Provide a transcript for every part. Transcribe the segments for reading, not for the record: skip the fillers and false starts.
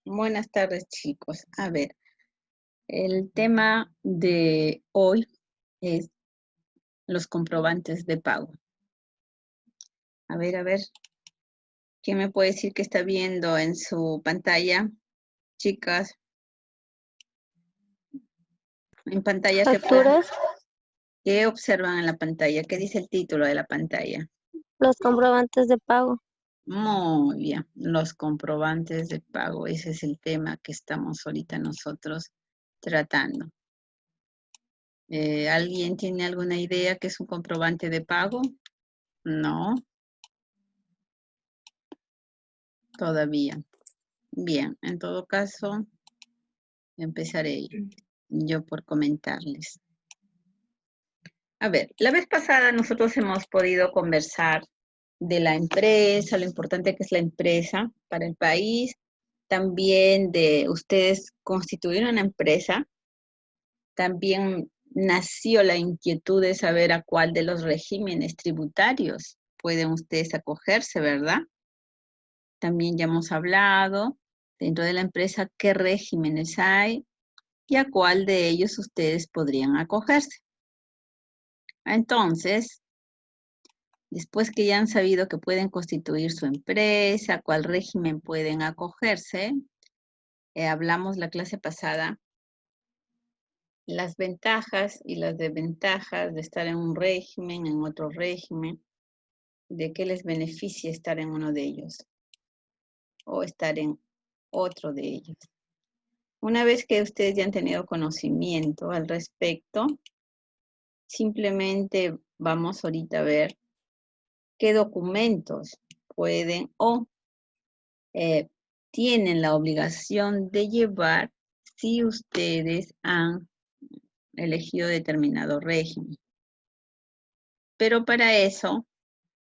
Buenas tardes, chicos. A ver, el tema de hoy es los comprobantes de pago. A ver, ¿quién me puede decir qué está viendo en su pantalla? Chicas, en pantalla, Facturas, ¿qué observan en la pantalla? ¿Qué dice el título de la pantalla? los comprobantes de pago. Muy bien, los comprobantes de pago. Ese es el tema que estamos ahorita nosotros tratando. ¿Alguien tiene alguna idea qué es un comprobante de pago? No, todavía. Bien, en todo caso, empezaré yo por comentarles. A ver, la vez pasada nosotros hemos podido conversar de la empresa, lo importante que es la empresa para el país, también de ustedes constituir una empresa, también nació la inquietud de saber a cuál de los regímenes tributarios pueden ustedes acogerse, ¿verdad? También ya hemos hablado dentro de la empresa qué regímenes hay y a cuál de ellos ustedes podrían acogerse. Entonces, después que ya han sabido que pueden constituir su empresa, a cuál régimen pueden acogerse, hablamos la clase pasada las ventajas y las desventajas de estar en un régimen, en otro régimen, de qué les beneficia estar en uno de ellos o estar en otro de ellos. Una vez que ustedes ya han tenido conocimiento al respecto, simplemente vamos ahorita a ver qué documentos pueden o tienen la obligación de llevar si ustedes han elegido determinado régimen. Pero para eso,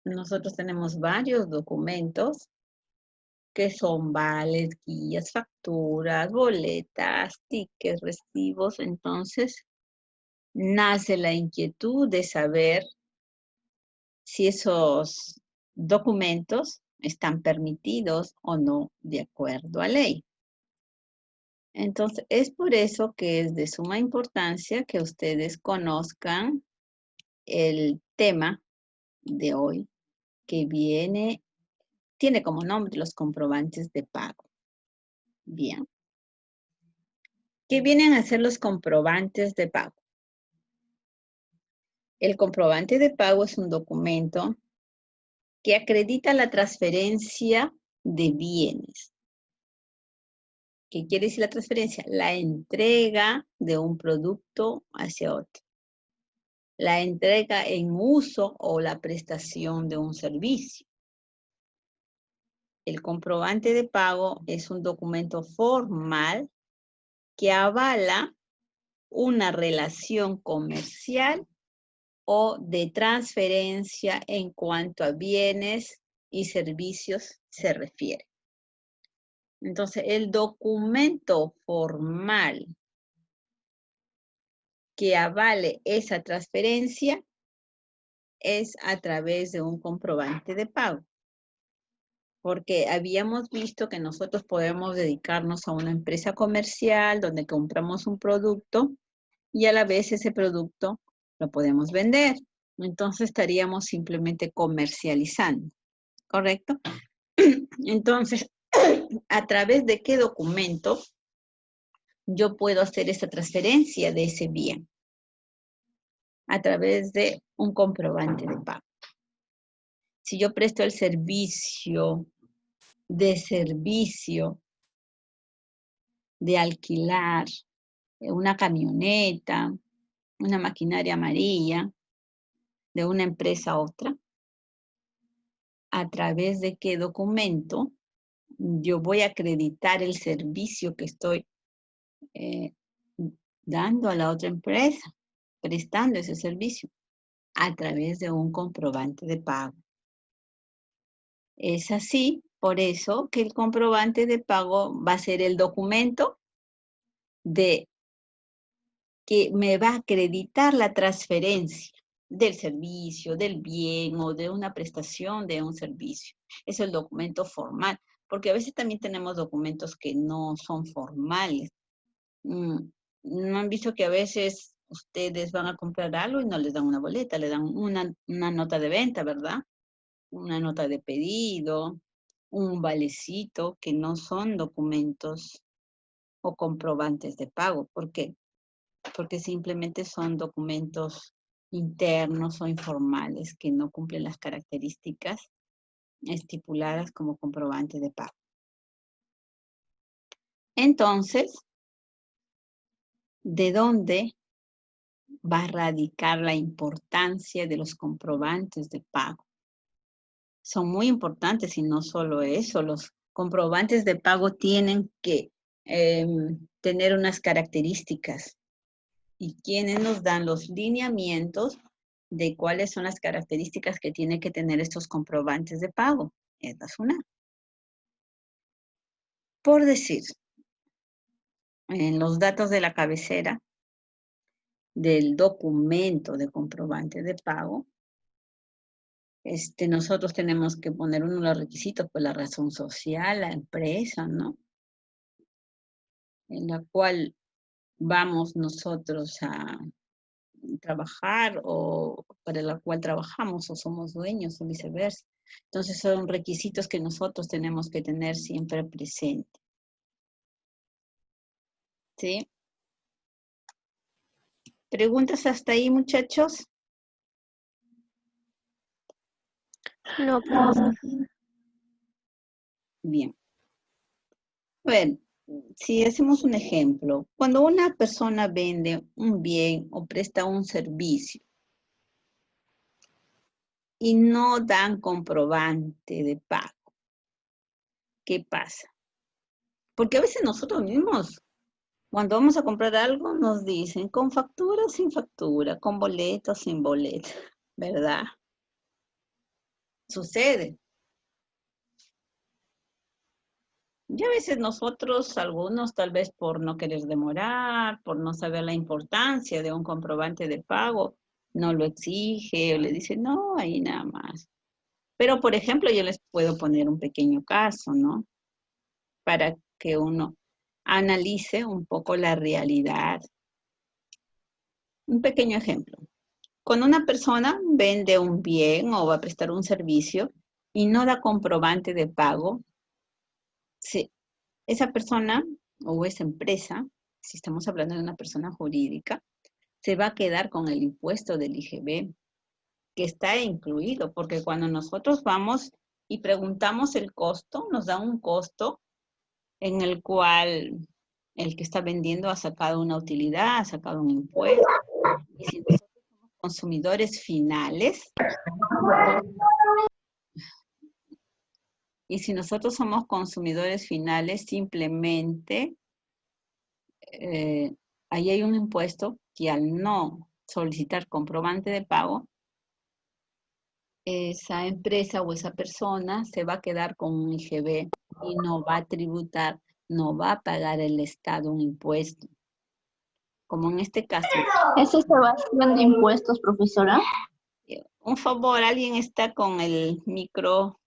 nosotros tenemos varios documentos que son vales, guías, facturas, boletas, tickets, recibos. Entonces, nace la inquietud de saber si esos documentos están permitidos o no de acuerdo a ley. Entonces, es por eso que es de suma importancia que ustedes conozcan el tema de hoy, que tiene como nombre los comprobantes de pago. Bien. ¿Qué vienen a ser los comprobantes de pago? El comprobante de pago es un documento que acredita la transferencia de bienes. ¿Qué quiere decir la transferencia? La entrega de un producto hacia otro. La entrega en uso o la prestación de un servicio. El comprobante de pago es un documento formal que avala una relación comercial o de transferencia en cuanto a bienes y servicios se refiere. Entonces, el documento formal que avale esa transferencia es a través de un comprobante de pago. Porque habíamos visto que nosotros podemos dedicarnos a una empresa comercial donde compramos un producto y a la vez ese producto lo podemos vender. Entonces estaríamos simplemente comercializando, ¿correcto? Entonces, ¿a través de qué documento yo puedo hacer esa transferencia de ese bien? A través de un comprobante de pago. Si yo presto el servicio de alquilar una camioneta, una maquinaria amarilla, de una empresa a otra, ¿a través de qué documento yo voy a acreditar el servicio que estoy dando a la otra empresa, prestando ese servicio? A través de un comprobante de pago. Es así, por eso que el comprobante de pago va a ser el documento que me va a acreditar la transferencia del servicio, del bien o de una prestación de un servicio. Es el documento formal. porque a veces también tenemos documentos que no son formales. ¿No han visto que a veces ustedes van a comprar algo y no les dan una boleta, le dan una nota de venta, ¿verdad? Una nota de pedido, un valecito, que no son documentos o comprobantes de pago. ¿Por qué? Porque simplemente son documentos internos o informales que no cumplen las características estipuladas como comprobante de pago. Entonces, ¿de dónde va a radicar la importancia de los comprobantes de pago? Son muy importantes y no solo eso, los comprobantes de pago tienen que tener unas características. ¿Y quiénes nos dan los lineamientos de cuáles son las características que tienen que tener estos comprobantes de pago? Esta es una. Por decir, en los datos de la cabecera del documento de comprobante de pago, nosotros tenemos que poner uno de los requisitos, pues la razón social, la empresa, ¿no? En la cual vamos nosotros a trabajar o para la cual trabajamos o somos dueños o viceversa. Entonces son requisitos que nosotros tenemos que tener siempre presente. ¿Sí? ¿Preguntas hasta ahí, muchachos? No, profesor. Bien. Bueno, si hacemos un ejemplo, cuando una persona vende un bien o presta un servicio y no dan comprobante de pago, ¿qué pasa? Porque a veces nosotros mismos, cuando vamos a comprar algo, nos dicen con factura o sin factura, con boleto o sin boleto, ¿verdad? Sucede. Y a veces nosotros, algunos tal vez por no querer demorar, por no saber la importancia de un comprobante de pago, no lo exige o le dice, no, ahí nada más. Pero, por ejemplo, yo les puedo poner un pequeño caso, ¿no? Para que uno analice un poco la realidad. Un pequeño ejemplo. Cuando una persona vende un bien o va a prestar un servicio y no da comprobante de pago, esa persona o esa empresa, si estamos hablando de una persona jurídica, se va a quedar con el impuesto del IGB, que está incluido, porque cuando nosotros vamos y preguntamos el costo, nos da un costo en el cual el que está vendiendo ha sacado una utilidad, ha sacado un impuesto. Y si nosotros somos consumidores finales, simplemente ahí hay un impuesto que al no solicitar comprobante de pago, esa empresa o esa persona se va a quedar con un IGB y no va a tributar, no va a pagar el Estado un impuesto. Como en este caso. ¿Es evasión de impuestos, profesora? Un favor, alguien está con el micro.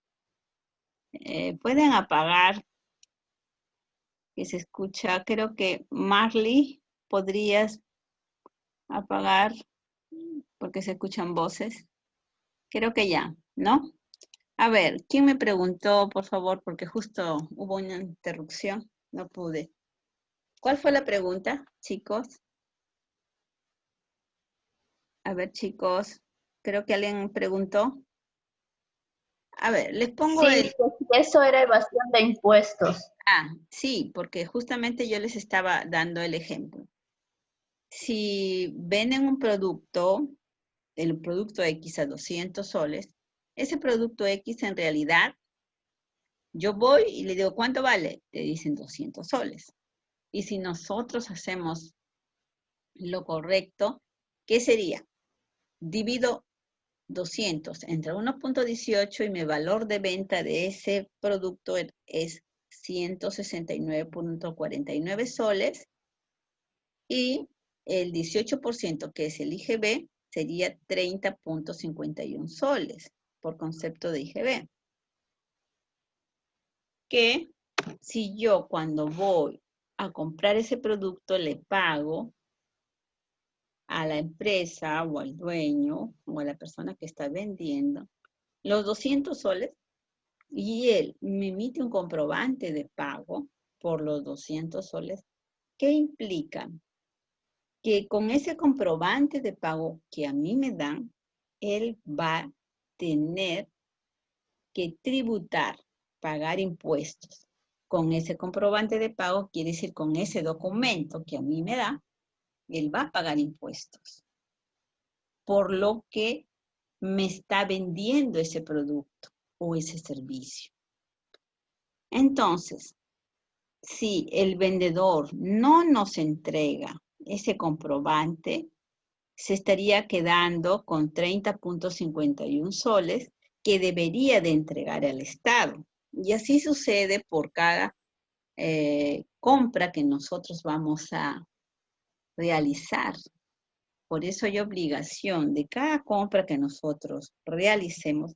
Pueden apagar, que se escucha. Creo que Marley, podrías apagar porque se escuchan voces. Creo que ya, ¿no? A ver, ¿quién me preguntó, por favor? Porque justo hubo una interrupción, no pude. ¿Cuál fue la pregunta, chicos? A ver, chicos, creo que alguien preguntó. A ver, les pongo Sí, eso era evasión de impuestos. Sí, porque justamente yo les estaba dando el ejemplo. Si venden un producto, el producto X a 200 soles, ese producto X en realidad, yo voy y le digo, ¿cuánto vale? Te dicen 200 soles. Y si nosotros hacemos lo correcto, ¿qué sería? Divido 200 entre 1.18 y mi valor de venta de ese producto es 169.49 soles y el 18% que es el IGB sería 30.51 soles por concepto de IGB. que si yo cuando voy a comprar ese producto le pago a la empresa o al dueño o a la persona que está vendiendo los 200 soles y él me emite un comprobante de pago por los 200 soles, ¿qué implica? Que con ese comprobante de pago que a mí me dan, él va a tener que tributar, pagar impuestos. Con ese comprobante de pago, quiere decir con ese documento que a mí me da, él va a pagar impuestos. Por lo que me está vendiendo ese producto o ese servicio. Entonces, si el vendedor no nos entrega ese comprobante, se estaría quedando con 30.51 soles que debería de entregar al Estado. Y así sucede por cada compra que nosotros vamos a realizar. Por eso hay obligación de cada compra que nosotros realicemos,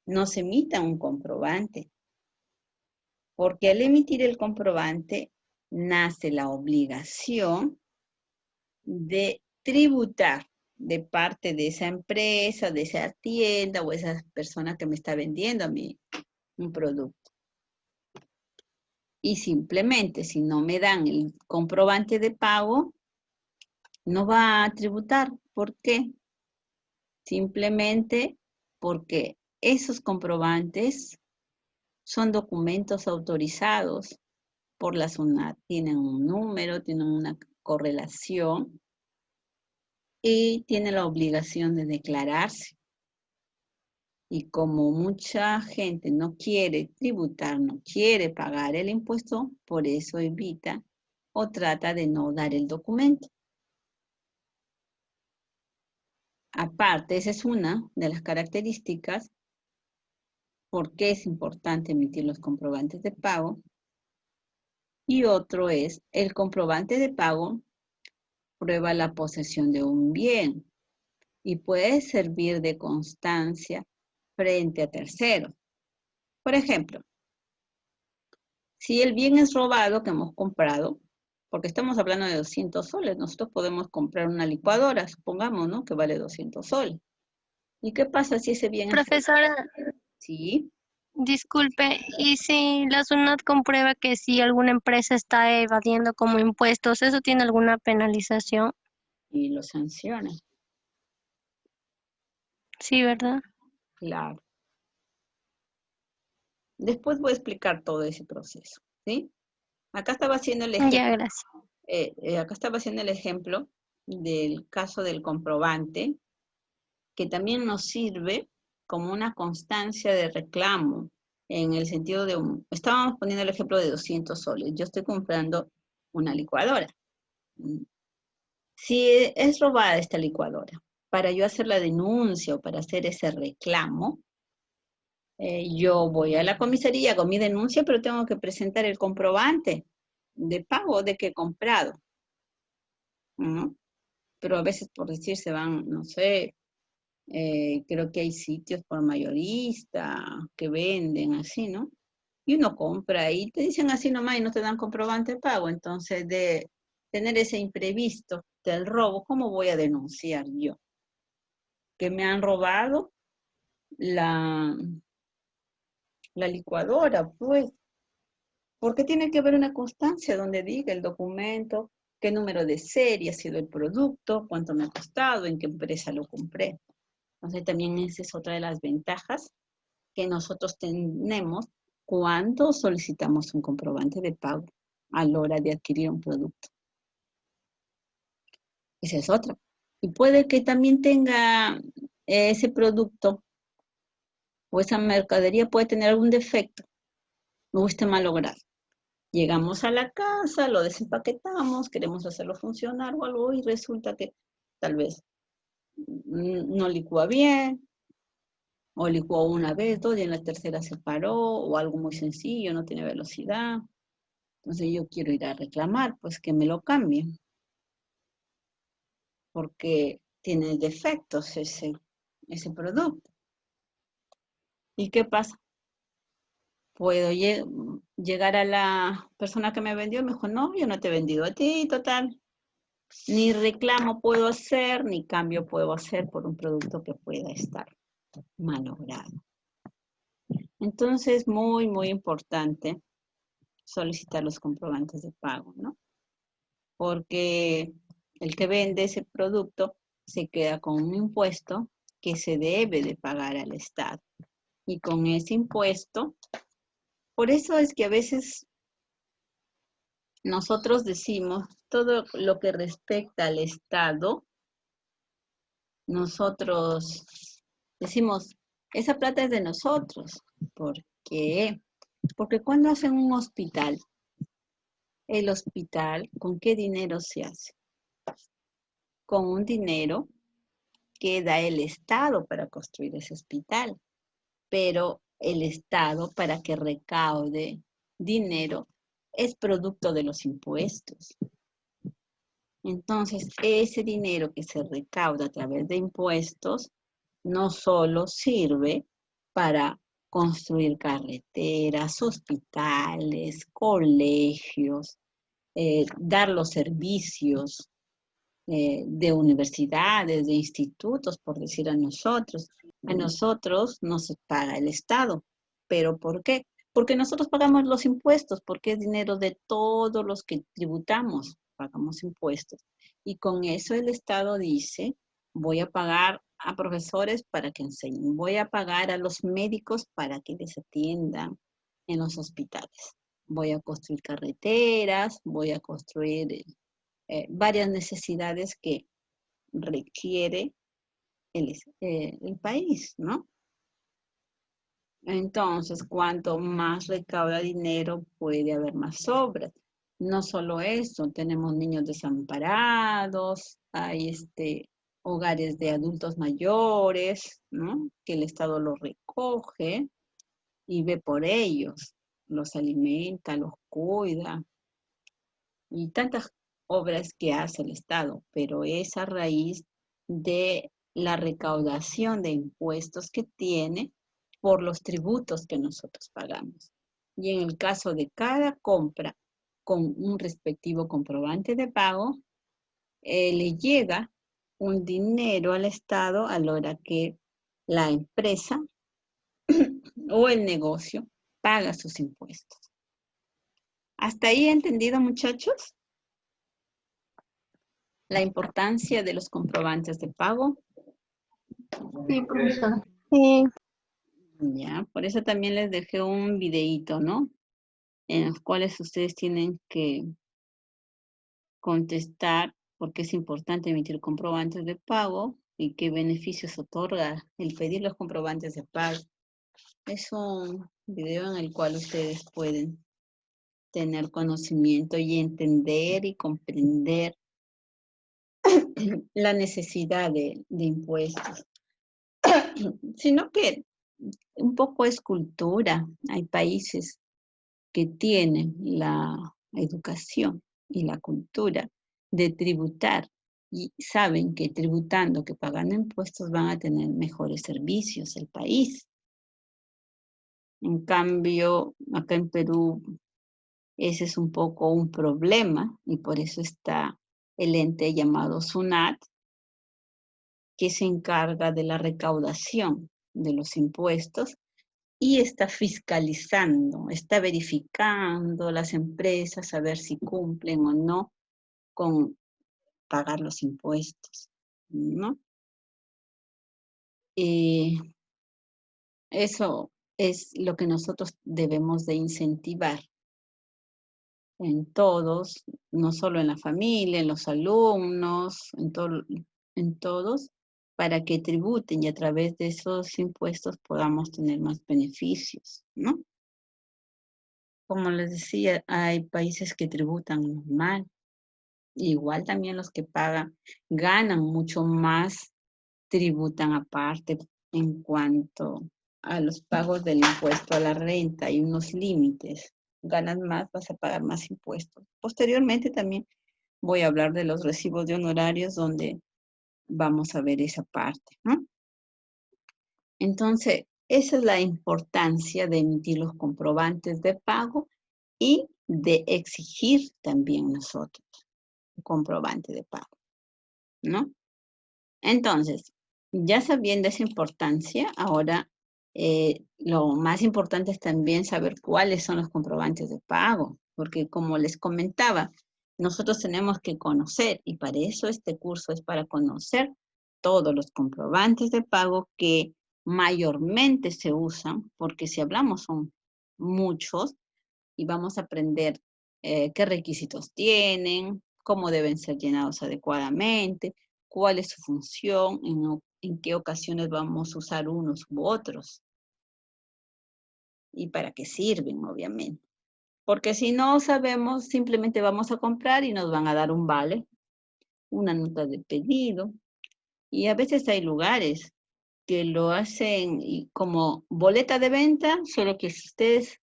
nos emita un comprobante. Porque al emitir el comprobante, nace la obligación de tributar de parte de esa empresa, de esa tienda o esa persona que me está vendiendo a mí un producto. Y simplemente si no me dan el comprobante de pago, no va a tributar. ¿Por qué? Simplemente porque esos comprobantes son documentos autorizados por la SUNAT. Tienen un número, tienen una correlación y tienen la obligación de declararse. Y como mucha gente no quiere tributar, no quiere pagar el impuesto, por eso evita o trata de no dar el documento. Aparte, esa es una de las características por qué es importante emitir los comprobantes de pago. Y otro es, el comprobante de pago prueba la posesión de un bien y puede servir de constancia frente a terceros. Por ejemplo, si el bien es robado que hemos comprado, porque estamos hablando de 200 soles, nosotros podemos comprar una licuadora, supongamos, ¿no? Que vale 200 soles. ¿Y qué pasa si ese bien es robado? Profesora, Sí, disculpe, ¿y si la SUNAT comprueba que si alguna empresa está evadiendo como impuestos, eso tiene alguna penalización? y lo sanciona, Sí, ¿verdad? claro. Después voy a explicar todo ese proceso, ¿sí? Acá estaba haciendo el ejemplo. Ya, gracias. Acá estaba haciendo el ejemplo del caso del comprobante, que también nos sirve como una constancia de reclamo, en el sentido de, estábamos poniendo el ejemplo de 200 soles, yo estoy comprando una licuadora. Si es robada esta licuadora, para yo hacer la denuncia o para hacer ese reclamo, yo voy a la comisaría, hago mi denuncia, pero tengo que presentar el comprobante de pago de que he comprado, ¿no? Pero a veces por decir se van, no sé, creo que hay sitios por mayorista que venden así, ¿no? Y uno compra y te dicen así nomás y no te dan comprobante de pago. Entonces, de tener ese imprevisto del robo, ¿cómo voy a denunciar yo? Que me han robado la, la licuadora, pues, porque tiene que haber una constancia donde diga el documento, qué número de serie ha sido el producto, cuánto me ha costado, en qué empresa lo compré. Entonces también esa es otra de las ventajas que nosotros tenemos cuando solicitamos un comprobante de pago a la hora de adquirir un producto. Esa es otra. Y puede que también tenga ese producto o esa mercadería puede tener algún defecto o esté malogrado. Llegamos a la casa, lo desempaquetamos, queremos hacerlo funcionar o algo y resulta que tal vez no licúa bien, o licuó una vez, dos, y en la tercera se paró, o algo muy sencillo, no tiene velocidad. Entonces yo quiero ir a reclamar, pues que me lo cambien, porque tiene defectos ese producto. ¿Y qué pasa? Puedo llegar a la persona que me vendió y me dijo, no, yo no te he vendido a ti, total. Ni reclamo puedo hacer, ni cambio puedo hacer por un producto que pueda estar malogrado. Entonces, muy, muy importante solicitar los comprobantes de pago, ¿no? Porque el que vende ese producto se queda con un impuesto que se debe de pagar al Estado. Y con ese impuesto, por eso es que a veces nosotros decimos todo lo que respecta al Estado, nosotros decimos, esa plata es de nosotros. ¿Por qué? Porque cuando hacen un hospital, el hospital, ¿con qué dinero se hace? Con un dinero que da el Estado para construir ese hospital. Pero el Estado, para que recaude dinero, es producto de los impuestos. Entonces, ese dinero que se recauda a través de impuestos no solo sirve para construir carreteras, hospitales, colegios, dar los servicios de universidades, de institutos, por decir a nosotros. A nosotros nos paga el Estado. ¿Pero por qué? Porque nosotros pagamos los impuestos, porque es dinero de todos los que tributamos, pagamos impuestos. Y con eso el Estado dice, voy a pagar a profesores para que enseñen, voy a pagar a los médicos para que les atiendan en los hospitales. Voy a construir carreteras, voy a construir varias necesidades que requiere el país, ¿no? Entonces, cuanto más recauda dinero, puede haber más obras. No solo eso, tenemos niños desamparados, hay hogares de adultos mayores, ¿no? Que el Estado los recoge y ve por ellos, los alimenta, los cuida, y tantas obras que hace el Estado, pero es a raíz de la recaudación de impuestos que tiene por los tributos que nosotros pagamos. Y en el caso de cada compra con un respectivo comprobante de pago, le llega un dinero al Estado a la hora que la empresa o el negocio paga sus impuestos. ¿Hasta ahí entendido, muchachos? La importancia de los comprobantes de pago. Sí, profesora. Sí. Ya, por eso también les dejé un videíto, ¿no? En los cuales ustedes tienen que contestar por qué es importante emitir comprobantes de pago y qué beneficios otorga el pedir los comprobantes de pago. Es un video en el cual ustedes pueden tener conocimiento y entender y comprender la necesidad de impuestos. Sino que un poco es cultura. Hay países que tienen la educación y la cultura de tributar y saben que tributando, que pagando impuestos van a tener mejores servicios el país. En cambio, acá en Perú, ese es un poco un problema y por eso está el ente llamado SUNAT, que se encarga de la recaudación de los impuestos y está fiscalizando, está verificando las empresas a ver si cumplen o no con pagar los impuestos, ¿no? Y eso es lo que nosotros debemos de incentivar en todos, no solo en la familia, en los alumnos, en todos, para que tributen y a través de esos impuestos podamos tener más beneficios, ¿no? Como les decía, hay países que tributan mal. Igual también los que pagan, ganan mucho más, tributan aparte en cuanto a los pagos del impuesto a la renta. Hay unos límites. Ganas más, vas a pagar más impuestos. Posteriormente también voy a hablar de los recibos de honorarios donde vamos a ver esa parte, ¿no? Entonces, Esa es la importancia de emitir los comprobantes de pago y de exigir también nosotros un comprobante de pago, ¿no? Entonces, ya sabiendo esa importancia, ahora lo más importante es también saber cuáles son los comprobantes de pago, porque como les comentaba, nosotros tenemos que conocer, y para eso este curso es para conocer todos los comprobantes de pago que mayormente se usan, porque si hablamos son muchos, y vamos a aprender qué requisitos tienen, cómo deben ser llenados adecuadamente, cuál es su función, en qué ocasiones vamos a usar unos u otros y para qué sirven, obviamente. Porque si no sabemos, simplemente vamos a comprar y nos van a dar un vale, una nota de pedido. Y a veces hay lugares que lo hacen como boleta de venta, solo que si ustedes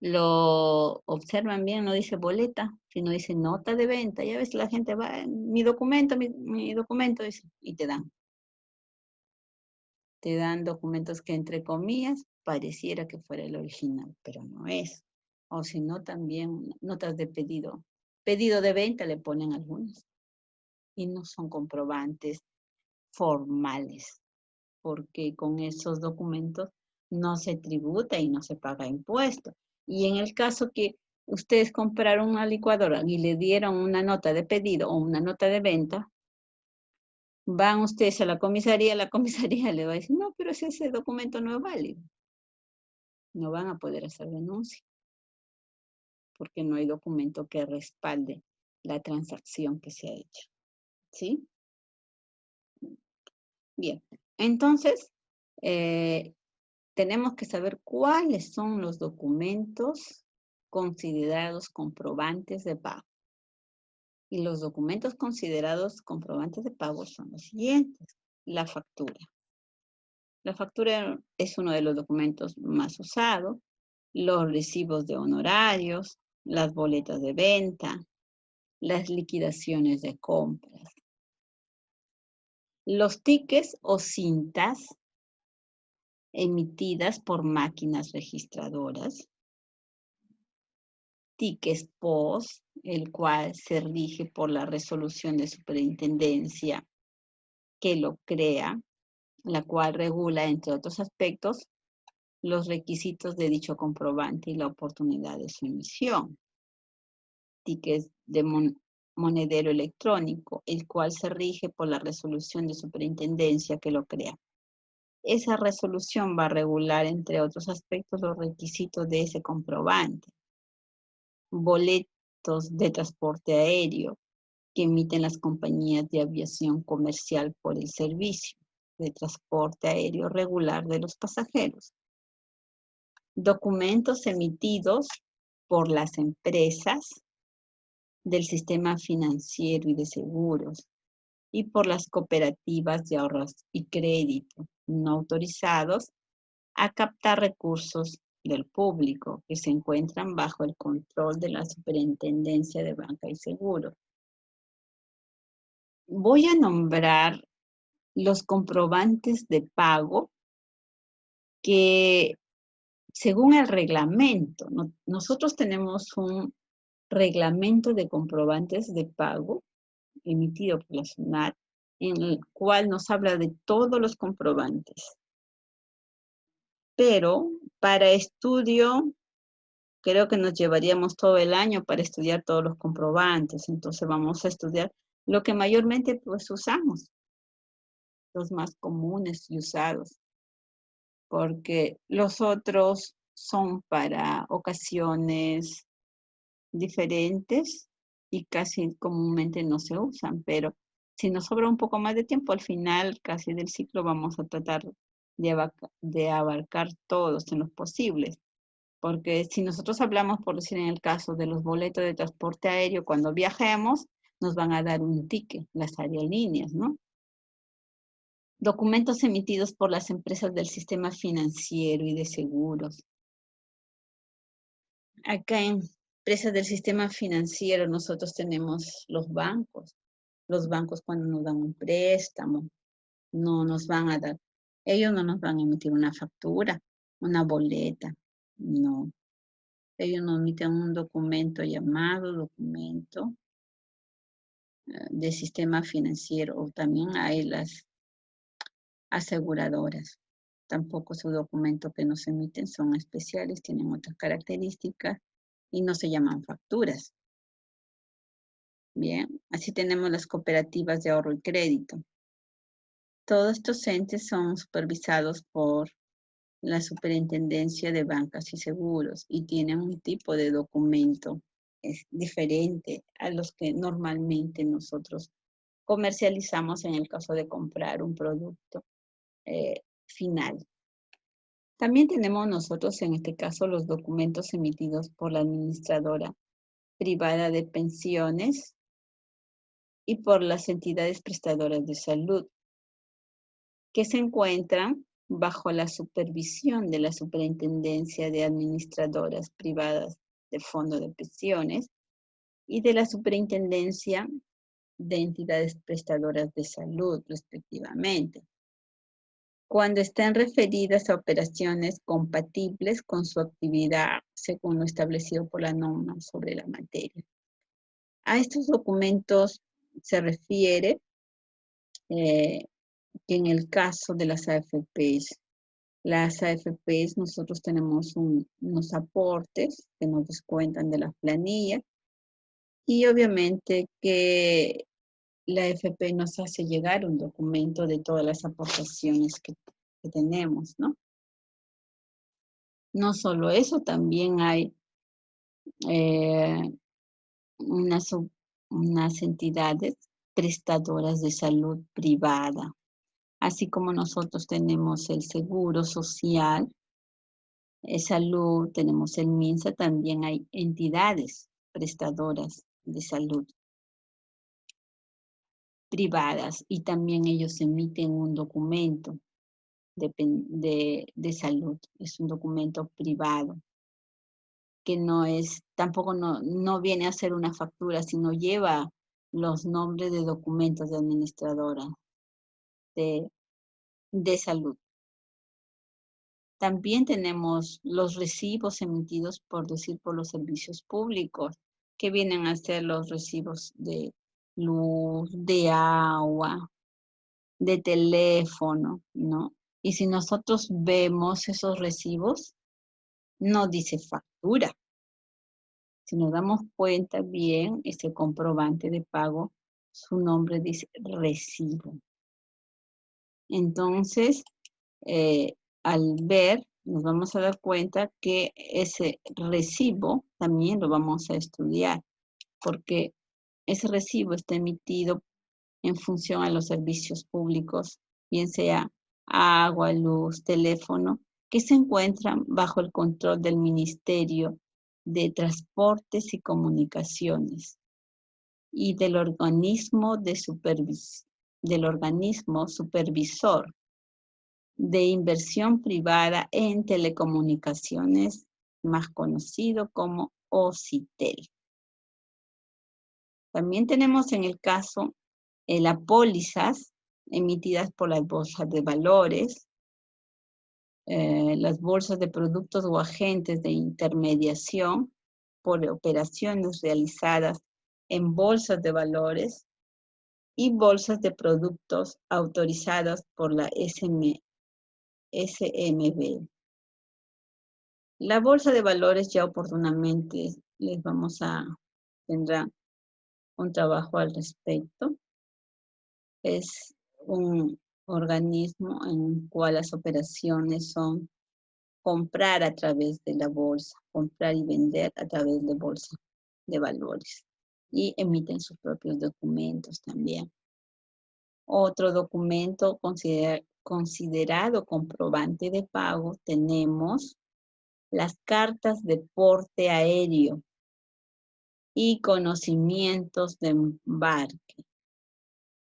lo observan bien, no dice boleta, sino dice nota de venta. Y a veces la gente va, mi documento, mi documento, dice, y te dan. Te dan documentos que entre comillas pareciera que fuera el original, pero no es. O si no, también notas de pedido. Pedido de venta le ponen algunos. Y no son comprobantes formales, porque con esos documentos no se tributa y no se paga impuesto. Y en el caso que ustedes compraron una licuadora y le dieron una nota de pedido o una nota de venta, van ustedes a la comisaría le va a decir, no, pero ese documento no es válido. No van a poder hacer denuncia, porque no hay documento que respalde la transacción que se ha hecho. ¿Sí? Bien, entonces, tenemos que saber cuáles son los documentos considerados comprobantes de pago. Y los documentos considerados comprobantes de pago son los siguientes. La factura. La factura es uno de los documentos más usados. Los recibos de honorarios, las boletas de venta, las liquidaciones de compras. Los tickets o cintas emitidas por máquinas registradoras. Tickets POS, el cual se rige por la resolución de superintendencia que lo crea, la cual regula, entre otros aspectos, los requisitos de dicho comprobante y la oportunidad de su emisión. Tickets de monedero electrónico, el cual se rige por la resolución de superintendencia que lo crea. Esa resolución va a regular, entre otros aspectos, los requisitos de ese comprobante. Boletos de transporte aéreo que emiten las compañías de aviación comercial por el servicio de transporte aéreo regular de los pasajeros. Documentos emitidos por las empresas del sistema financiero y de seguros y por las cooperativas de ahorros y crédito no autorizados a captar recursos del público que se encuentran bajo el control de la Superintendencia de Banca y Seguros. Voy a nombrar los comprobantes de pago que, según el reglamento, nosotros tenemos un reglamento de comprobantes de pago emitido por la SUNAT, en el cual nos habla de todos los comprobantes. Pero para estudio, creo que nos llevaríamos todo el año para estudiar todos los comprobantes. Entonces vamos a estudiar lo que mayormente pues usamos, los más comunes y usados, porque los otros son para ocasiones diferentes y casi comúnmente no se usan, pero si nos sobra un poco más de tiempo, al final casi del ciclo vamos a tratar de abarcar todos en los posibles. Porque si nosotros hablamos, por decir en el caso de los boletos de transporte aéreo, cuando viajemos, nos van a dar un ticket, las aerolíneas, ¿no? Documentos emitidos por las empresas del sistema financiero y de seguros. Acá en empresas del sistema financiero nosotros tenemos los bancos. Los bancos cuando nos dan un préstamo, no nos van a dar Ellos no nos van a emitir una factura, una boleta, no. Ellos nos emiten un documento llamado documento de sistema financiero, o también hay las aseguradoras. Tampoco su documento que nos emiten son especiales, tienen otras características y no se llaman facturas. Bien, así tenemos las cooperativas de ahorro y crédito. Todos estos entes son supervisados por la Superintendencia de Bancas y Seguros y tienen un tipo de documento es diferente a los que normalmente nosotros comercializamos en el caso de comprar un producto final. También tenemos nosotros en este caso los documentos emitidos por la administradora privada de pensiones y por las entidades prestadoras de salud, que se encuentran bajo la supervisión de la Superintendencia de Administradoras Privadas de Fondo de Pensiones y de la Superintendencia de Entidades Prestadoras de Salud, respectivamente, cuando estén referidas a operaciones compatibles con su actividad según lo establecido por la norma sobre la materia. A estos documentos se refiere que en el caso de las AFPs, nosotros tenemos unos aportes que nos descuentan de las planillas y obviamente que la AFP nos hace llegar un documento de todas las aportaciones que tenemos, ¿no? No solo eso, también hay unas entidades prestadoras de salud privada, así como nosotros tenemos el Seguro Social, Salud, tenemos el MINSA, también hay entidades prestadoras de salud privadas y también ellos emiten un documento de salud, es un documento privado que no es, tampoco no viene a ser una factura, sino lleva los nombres de documentos de administradora de salud. También tenemos los recibos emitidos, por decir, por los servicios públicos, que vienen a ser los recibos de luz, de agua, de teléfono, ¿no? Y si nosotros vemos esos recibos, no dice factura. Si nos damos cuenta bien, ese comprobante de pago, su nombre dice recibo. Entonces, al ver, nos vamos a dar cuenta que ese recibo también lo vamos a estudiar, porque ese recibo está emitido en función a los servicios públicos, bien sea agua, luz, teléfono, que se encuentran bajo el control del Ministerio de Transportes y Comunicaciones y del organismo supervisor de inversión privada en telecomunicaciones, más conocido como OCITEL. También tenemos en el caso las pólizas emitidas por las bolsas de valores, las bolsas de productos o agentes de intermediación por operaciones realizadas en bolsas de valores y bolsas de productos autorizadas por la SMB. La bolsa de valores ya oportunamente tendrá un trabajo al respecto. Es un organismo en el cual las operaciones son comprar a través de la bolsa, comprar y vender a través de bolsa de valores. Y emiten sus propios documentos también. Otro documento considerado comprobante de pago, tenemos las cartas de porte aéreo y conocimientos de embarque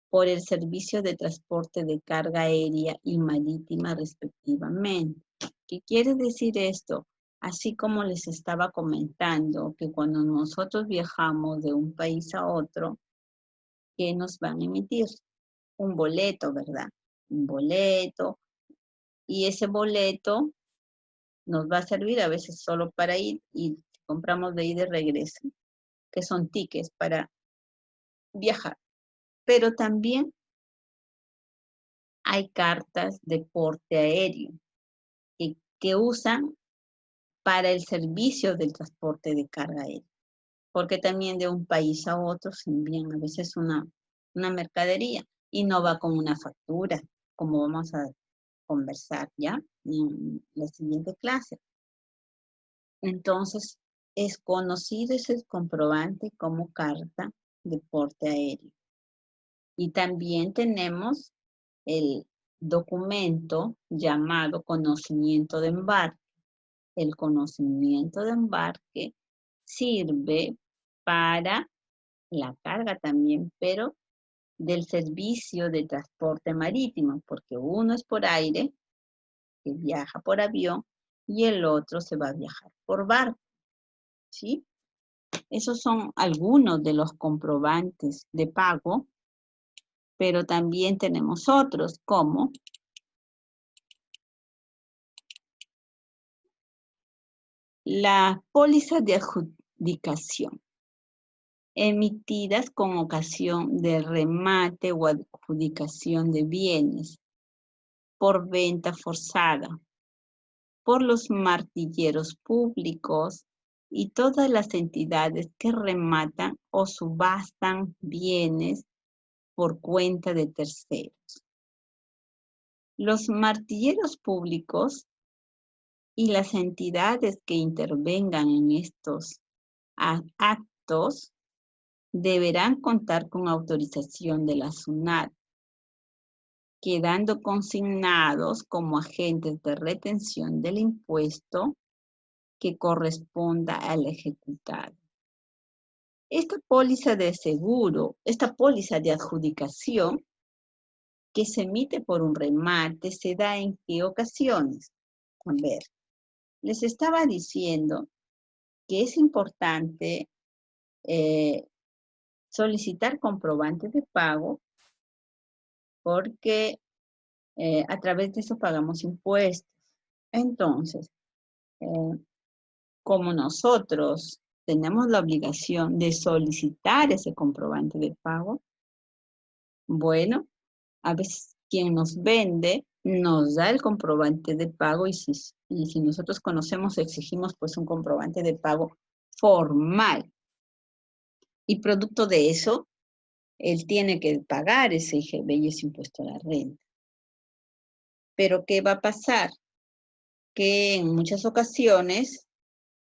por el servicio de transporte de carga aérea y marítima respectivamente. ¿Qué quiere decir esto? Así como les estaba comentando que cuando nosotros viajamos de un país a otro, ¿qué nos van a emitir? Un boleto, ¿verdad? Un boleto, Y ese boleto nos va a servir a veces solo para ir y compramos de ida y de regreso, que son tickets para viajar. Pero también hay cartas de porte aéreo que usan para el servicio del transporte de carga aérea. Porque también de un país a otro se envían a veces una mercadería y no va con una factura, como vamos a conversar ya en la siguiente clase. Entonces, es conocido ese comprobante como carta de porte aéreo. Y también tenemos el documento llamado conocimiento de embarque. El conocimiento de embarque sirve para la carga también, pero del servicio de transporte marítimo, porque uno es por aire, que viaja por avión, y el otro se va a viajar por barco, ¿sí? Esos son algunos de los comprobantes de pago, pero también tenemos otros como la póliza de adjudicación, emitidas con ocasión de remate o adjudicación de bienes por venta forzada, por los martilleros públicos y todas las entidades que rematan o subastan bienes por cuenta de terceros. Los martilleros públicos y las entidades que intervengan en estos actos deberán contar con autorización de la SUNAT, quedando consignados como agentes de retención del impuesto que corresponda al ejecutado. Esta póliza de seguro, esta póliza de adjudicación que se emite por un remate, ¿se da en qué ocasiones? A ver, les estaba diciendo que es importante solicitar comprobantes de pago porque a través de eso pagamos impuestos. Entonces, como nosotros tenemos la obligación de solicitar ese comprobante de pago, bueno, a veces quien nos vende nos da el comprobante de pago y si nosotros conocemos, exigimos pues un comprobante de pago formal. Y producto de eso, él tiene que pagar ese IGB y ese impuesto a la renta. Pero ¿qué va a pasar? Que en muchas ocasiones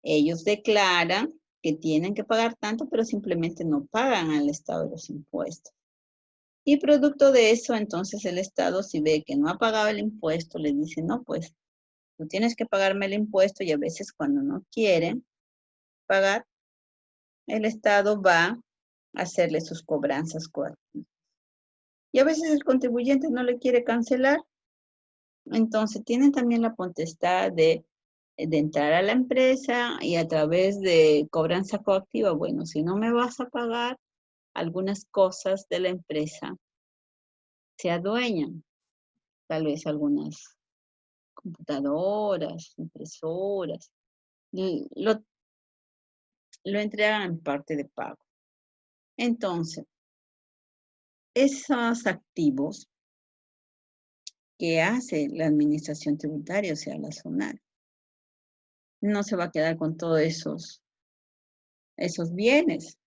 ellos declaran que tienen que pagar tanto, pero simplemente no pagan al Estado los impuestos. Y producto de eso, entonces el Estado, si ve que no ha pagado el impuesto, le dice, no, pues, tú tienes que pagarme el impuesto, y a veces cuando no quieren pagar, el Estado va a hacerle sus cobranzas coactivas. Y a veces el contribuyente no le quiere cancelar, entonces tienen también la potestad de entrar a la empresa y a través de cobranza coactiva, bueno, si no me vas a pagar, algunas cosas de la empresa se adueñan, tal vez algunas computadoras, impresoras, lo entregan en parte de pago. Entonces, esos activos que hace la administración tributaria, o sea, la SUNAT, no se va a quedar con todos esos bienes.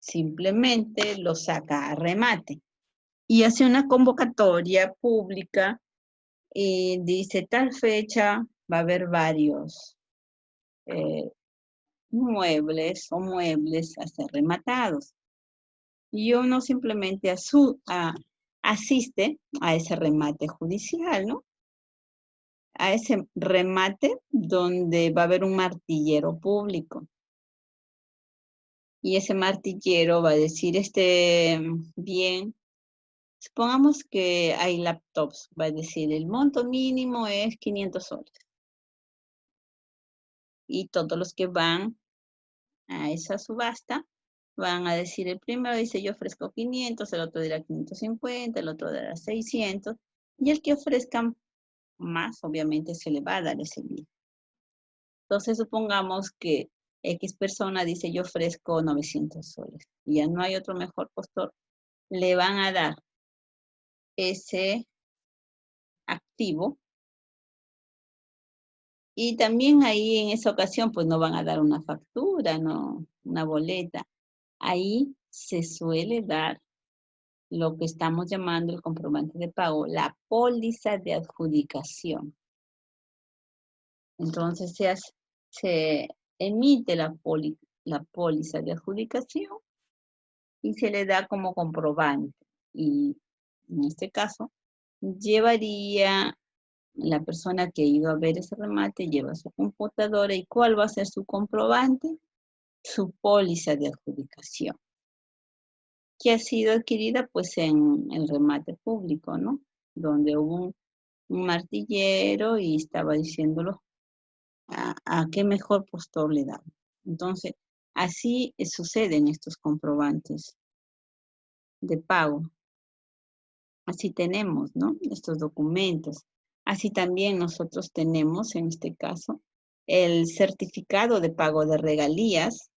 Simplemente los saca a remate y hace una convocatoria pública y dice tal fecha va a haber varios muebles o muebles a ser rematados. Y uno simplemente asiste a ese remate judicial, ¿no? A ese remate donde va a haber un martillero público. Y ese martillero va a decir, bien, supongamos que hay laptops, va a decir, el monto mínimo es 500 soles. Y todos los que van a esa subasta van a decir, el primero dice, yo ofrezco 500, el otro dirá 550, el otro dirá 600, Y el que ofrezca más, obviamente, se le va a dar ese día. Entonces, supongamos que X persona dice, yo ofrezco 900 soles. Y ya no hay otro mejor postor. Le van a dar ese activo. Y también ahí en esa ocasión, pues no van a dar una factura, no, una boleta. Ahí se suele dar lo que estamos llamando el comprobante de pago, la póliza de adjudicación. Entonces se emite la póliza de adjudicación y se le da como comprobante. Y en este caso, llevaría la persona que ha ido a ver ese remate, lleva su computadora. ¿Y cuál va a ser su comprobante? Su póliza de adjudicación, que ha sido adquirida pues en el remate público, ¿no? Donde hubo un martillero y estaba diciéndolo a qué mejor postor le daba. Entonces, así suceden estos comprobantes de pago. Así tenemos, ¿no? Estos documentos. Así también nosotros tenemos, en este caso, el certificado de pago de regalías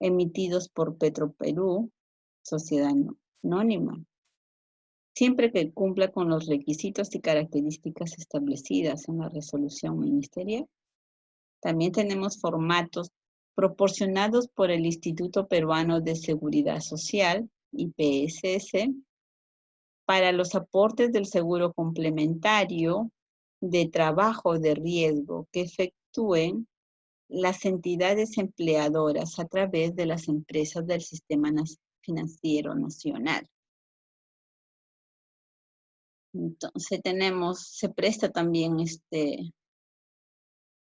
emitidos por Petroperú, Sociedad Anónima, siempre que cumpla con los requisitos y características establecidas en la resolución ministerial. También tenemos formatos proporcionados por el Instituto Peruano de Seguridad Social, IPSS, para los aportes del seguro complementario de trabajo de riesgo que efectúen las entidades empleadoras a través de las empresas del Sistema Financiero Nacional. Entonces se presta también